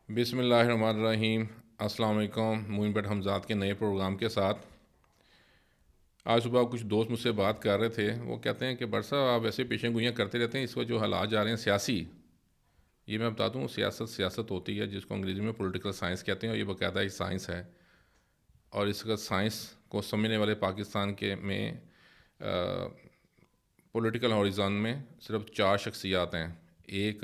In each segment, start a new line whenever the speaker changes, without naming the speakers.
بسم اللہ الرحمن الرحیم۔ السلام علیکم۔ موئن بٹ حمزاد کے نئے پروگرام کے ساتھ آج صبح کچھ دوست مجھ سے بات کر رہے تھے، وہ کہتے ہیں کہ بٹ صاحب آپ ایسے پیشن گوئیاں کرتے رہتے ہیں، اس وقت جو حالات جا رہے ہیں سیاسی، یہ میں بتا دوں سیاست ہوتی ہے جس کو انگریزی میں پولیٹیکل سائنس کہتے ہیں، اور یہ باقاعدہ ہی سائنس ہے، اور اس کا سائنس کو سمجھنے والے پاکستان کے میں پولیٹیکل ہاریزن میں صرف 4 شخصیات ہیں۔ ایک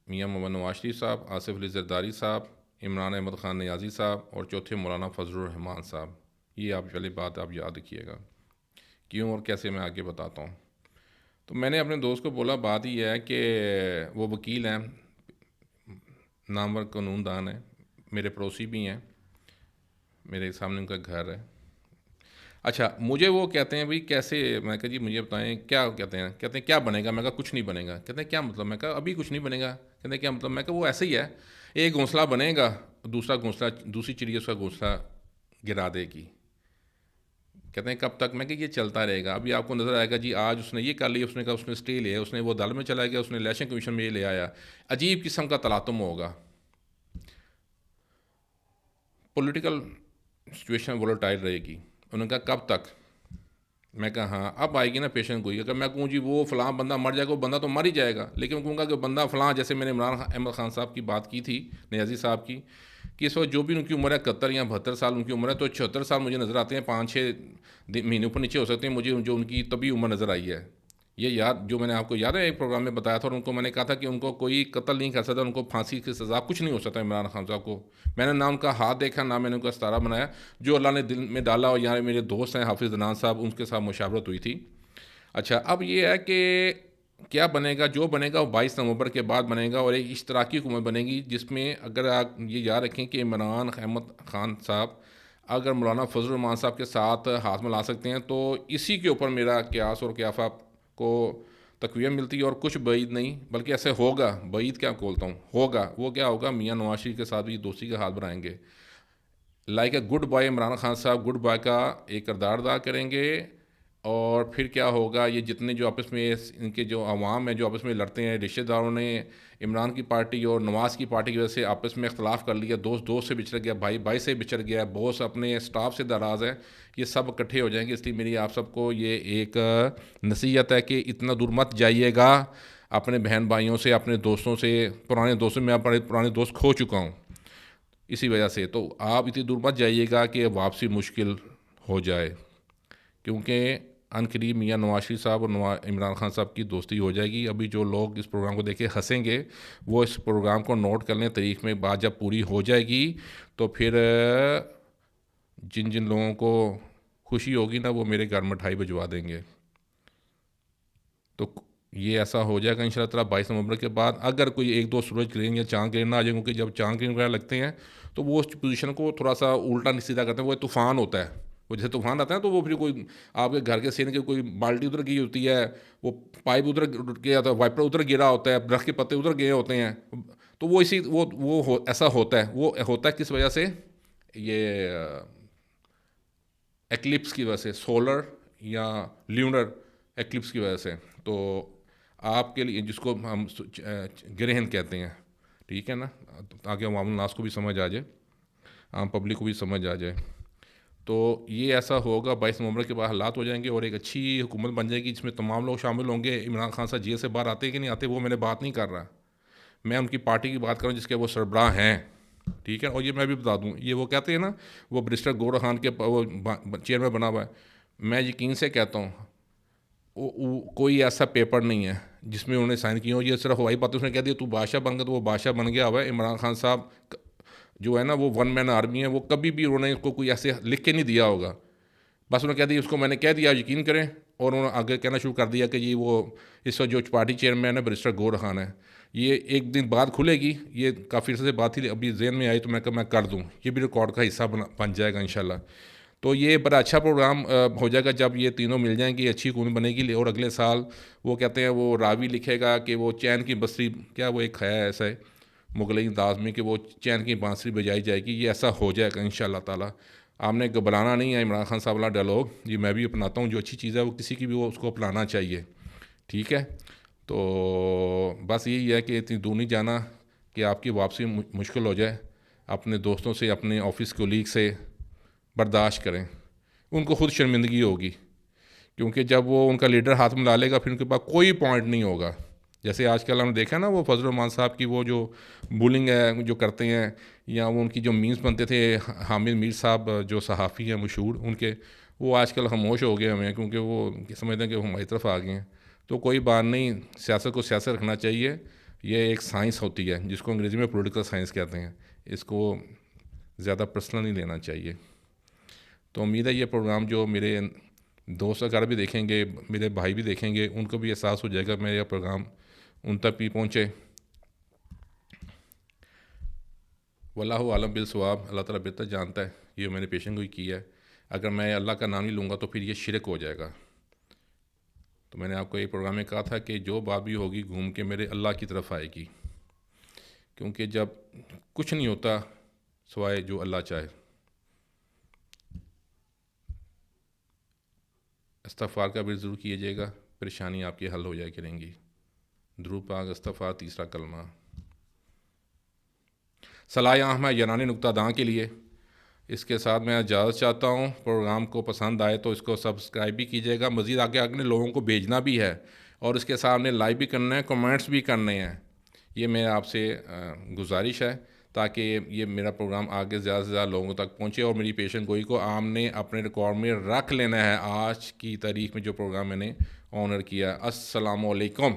میاں محمد نواز شریف صاحب، آصف علی زرداری صاحب، عمران احمد خان نیازی صاحب، اور چوتھے مولانا فضل الرحمان صاحب۔ یہ آپ پہلی بات آپ یاد رکھیے گا، کیوں اور کیسے میں آگے بتاتا ہوں۔ تو میں نے اپنے دوست کو بولا بات یہ ہے کہ وہ وکیل ہیں، نامور قانون دان ہیں، میرے پڑوسی بھی ہیں، میرے سامنے ان کا گھر ہے۔ اچھا، مجھے وہ کہتے ہیں بھائی کیسے، میں کہا جی مجھے بتائیں کیا کہتے ہیں کیا بنے گا، میں کہا کچھ نہیں بنے گا۔ کہتے ہیں کیا مطلب، میں کہا ابھی کچھ نہیں بنے گا۔ کہتے ہیں کیا مطلب، میں کہا وہ ایسے ہی ہے، ایک گھونسلہ بنے گا، دوسرا گھونسلہ، دوسری چڑیا اس کا گھونسلہ گرا دے گی۔ کہتے ہیں کب تک، میں کہ یہ چلتا رہے گا، ابھی آپ کو نظر آئے گا جی آج اس نے یہ کر لیا، اس نے کہا اس نے اسٹے لیا، اس نے وہ دل میں چلا گیا، اس نے الیکشن کمیشن میں یہ لے آیا، عجیب قسم کا تلاطم ہوگا، پولیٹیکل سچویشن وولٹائل رہے گی۔ انہوں نے کہا کب تک، میں کہا ہاں اب آئے گی نا پیشن گوئی، اگر میں کہوں جی وہ فلاں بندہ مر جائے گا، وہ بندہ تو مر ہی جائے گا، لیکن میں کہوں گا کہ بندہ فلاں، جیسے میں نے عمران احمد خان صاحب کی بات کی تھی، نیازی صاحب کی، کہ اس وقت جو بھی ان کی عمر ہے 71 یا 72 سال ان کی عمر ہے، تو 76 سال مجھے نظر آتے ہیں، 5-6 مہینے اوپر نیچے ہو سکتے ہیں مجھے جو ان کی طبی عمر نظر آئی ہے۔ یہ یاد جو میں نے آپ کو یاد ہے ایک پروگرام میں بتایا تھا، اور ان کو میں نے کہا تھا کہ ان کو کوئی قتل نہیں کر سکتا، ان کو پھانسی کی سزا کچھ نہیں ہو سکتا عمران خان صاحب کو۔ میں نے نہ ان کا ہاتھ دیکھا، نہ میں نے ان کا ستارہ بنایا، جو اللہ نے دل میں ڈالا، اور یہاں میرے دوست ہیں حافظ عدنان صاحب، ان کے ساتھ مشاورت ہوئی تھی۔ اچھا، اب یہ ہے کہ کیا بنے گا، جو بنے گا وہ 22 نومبر کے بعد بنے گا، اور ایک اشتراکی حکومت بنے گی جس میں اگر آپ یہ یاد رکھیں کہ عمران احمد خان صاحب اگر مولانا فضل الرحمان صاحب کے ساتھ ہاتھ ملا سکتے ہیں، تو اسی کے اوپر میرا قیاس اور قیافہ کو تقویت ملتی ہے، اور کچھ بعید نہیں بلکہ ایسے ہوگا، بعید کیا بولتا ہوں، ہوگا، وہ کیا ہوگا، میاں نواز شریف کے ساتھ بھی دوستی کا ہاتھ بڑھائیں گے، like a goodbye Imran Khan صاحب گڈ بائے کا ایک کردار ادا کریں گے۔ اور پھر کیا ہوگا، یہ جتنے جو آپس میں ان کے جو عوام ہیں جو آپس میں لڑتے ہیں، رشتہ داروں نے عمران کی پارٹی اور نواز کی پارٹی کی وجہ سے آپس میں اختلاف کر لیا، دوست دوست سے بچھڑ گیا، بھائی بھائی سے بچھڑ گیا، باس اپنے اسٹاف سے ناراض ہے، یہ سب اکٹھے ہو جائیں گے۔ اس لیے میری آپ سب کو یہ ایک نصیحت ہے کہ اتنا دور مت جائیے گا اپنے بہن بھائیوں سے، اپنے دوستوں سے، پرانے دوستوں میں اپنے پرانے دوست کھو چکا ہوں اسی وجہ سے، تو آپ اتنی دور مت جائیے گا کہ واپسی مشکل ہو جائے، کیونکہ عنقریب میاں نواز شریف صاحب اور عمران خان صاحب کی دوستی ہو جائے گی۔ ابھی جو لوگ اس پروگرام کو دیکھ کے ہنسیں گے، وہ اس پروگرام کو نوٹ کر لیں، تاریخ میں بات جب پوری ہو جائے گی تو پھر جن جن لوگوں کو خوشی ہوگی نا، وہ میرے گھر مٹھائی بھجوا دیں گے۔ تو یہ ایسا ہو جائے گا ان شاء اللہ تعالیٰ 22 نومبر کے بعد، اگر کوئی ایک دو سورج گرہن یا چاند گرہن نہ آ جائے، کیونکہ جب چاند گرہن وغیرہ لگتے ہیں تو وہ اس پوزیشن کو تھوڑا سا الٹا سیدھا کرتے ہیں، وہ طوفان ہوتا ہے، وہ جیسے طوفان آتا ہے تو وہ پھر کوئی آپ کے گھر کے سینے کی کوئی بالٹی ادھر گئی ہوتی ہے، وہ پائپ ادھر گیا ہوتا ہے، وائپر ادھر گرا ہوتا ہے، درخت کے پتے ادھر گئے ہوتے ہیں، تو وہ اسی ایسا ہوتا ہے، وہ ہوتا ہے کس وجہ سے، یہ ایکلپس کی وجہ سے، سولر یا لیونر ایکلپس کی وجہ سے۔ تو آپ کے لیے جس کو ہم گرہن کہتے ہیں، ٹھیک ہے نا، تاکہ عوام الناس کو بھی سمجھ آ جائے، عام پبلک کو بھی سمجھ آ جائے، تو یہ ایسا ہوگا 22 نومبر کے بعد حالات ہو جائیں گے، اور ایک اچھی حکومت بن جائے گی جس میں تمام لوگ شامل ہوں گے۔ عمران خان صاحب جیل سے باہر آتے کہ نہیں آتے وہ میں نے بات نہیں کر رہا، میں ان کی پارٹی کی بات کر رہا ہوں جس کے وہ سربراہ ہیں، ٹھیک ہے۔ اور یہ میں بھی بتا دوں، یہ وہ کہتے ہیں نا، وہ برسٹر گور خان کے وہ چیئرمین بنا ہوا ہے، میں یقین سے کہتا ہوں کوئی ایسا پیپر نہیں ہے جس میں انہوں نے سائن کیا ہو، یہ صرف ہوائی بات، اس نے کہہ دیا تو بادشاہ بن گیا، تو وہ بادشاہ بن گیا ہوا ہے۔ عمران خان صاحب جو ہے نا وہ 1 مین آرمی ہے، وہ کبھی بھی انہوں نے اس کو کوئی ایسے لکھ کے نہیں دیا ہوگا، بس انہوں نے کہہ دیا اس کو میں نے کہہ دیا یقین کریں، اور انہوں نے آگے کہنا شروع کر دیا کہ جی وہ اس وقت جو پارٹی چیئرمین ہے برسٹر گور خان ہے، یہ ایک دن بعد کھلے گی، یہ کافی عرصے سے بات تھی ابھی ذہن میں آئی تو میں کر دوں، یہ بھی ریکارڈ کا حصہ بن جائے گا انشاءاللہ۔ تو یہ بڑا اچھا پروگرام ہو جائے گا جب یہ تینوں مل جائیں گی، اچھی حکومت بنے گی، اور اگلے سال وہ کہتے ہیں وہ راوی لکھے گا کہ وہ چین کی بصری، کیا وہ ایک ہے ایسا ہے مغلئی انداز میں، کہ وہ چین کی بانسری بجائی جائے گی، یہ ایسا ہو جائے گا ان شاء اللہ تعالیٰ۔ آپ نے گھبرانا نہیں ہے، عمران خان صاحب والا ڈائلاگ یہ میں بھی اپناتا ہوں، جو اچھی چیز ہے وہ کسی کی بھی وہ اس کو اپنانا چاہیے، ٹھیک ہے۔ تو بس یہی ہے کہ اتنی دور نہیں جانا کہ آپ کی واپسی مشکل ہو جائے، اپنے دوستوں سے، اپنے آفس کولیگ سے برداشت کریں. ان کو خود شرمندگی ہوگی، کیونکہ جب وہ ان کا لیڈر ہاتھ ملا لے گا پھر ان کے پاس کوئی پوائنٹ نہیں ہوگا. جیسے آج کل ہم نے دیکھا نا وہ فضل الرحمان صاحب کی وہ جو بولنگ ہے جو کرتے ہیں، یا وہ ان کی جو میمز بنتے تھے، حامد میر صاحب جو صحافی ہیں مشہور، ان کے وہ آج کل خاموش ہو گئے ہمیں، کیونکہ وہ سمجھتے ہیں کہ وہ ہماری طرف آ گئے ہیں. تو کوئی بات نہیں، سیاست کو سیاست رکھنا چاہیے. یہ ایک سائنس ہوتی ہے جس کو انگریزی میں پولیٹیکل سائنس کہتے ہیں. اس کو زیادہ پرسنل نہیں لینا چاہیے. تو امید ہے یہ پروگرام جو میرے دوست اگر بھی دیکھیں گے، میرے بھائی بھی دیکھیں گے، ان کو بھی احساس ہو جائے گا میرا یہ پروگرام ان تک بھی پہنچے. واللہ عالم بالصواب. اللہ تعالیٰ بہتر جانتا ہے یہ میں نے پیشن گوئی کی ہے. اگر میں اللہ کا نام نہیں لوں گا تو پھر یہ شرک ہو جائے گا. تو میں نے آپ کو ایک پروگرام میں کہا تھا کہ جو بات بھی ہوگی گھوم کے میرے اللہ کی طرف آئے گی، کیونکہ جب کچھ نہیں ہوتا سوائے جو اللہ چاہے. استغفار کا بھی ضرور کیجیے گا، پریشانی آپ کی حل ہو جائے کریں گی. درود پاک استغفار تیسرا کلمہ. صلاح احمد یونانی نقطہ داں کے لیے. اس کے ساتھ میں اجازت چاہتا ہوں. پروگرام کو پسند آئے تو اس کو سبسکرائب بھی کیجیے گا. مزید آگے اپنے لوگوں کو بھیجنا بھی ہے، اور اس کے سامنے لائک بھی کرنا ہے، کمنٹس بھی کرنے ہیں. یہ میرا آپ سے گزارش ہے تاکہ یہ میرا پروگرام آگے زیادہ سے زیادہ لوگوں تک پہنچے. اور میری پیشن گوئی کو آپ نے اپنے ریکارڈ میں رکھ لینا ہے. آج کی تاریخ میں جو پروگرام میں نے آنر کیا. السلام علیکم.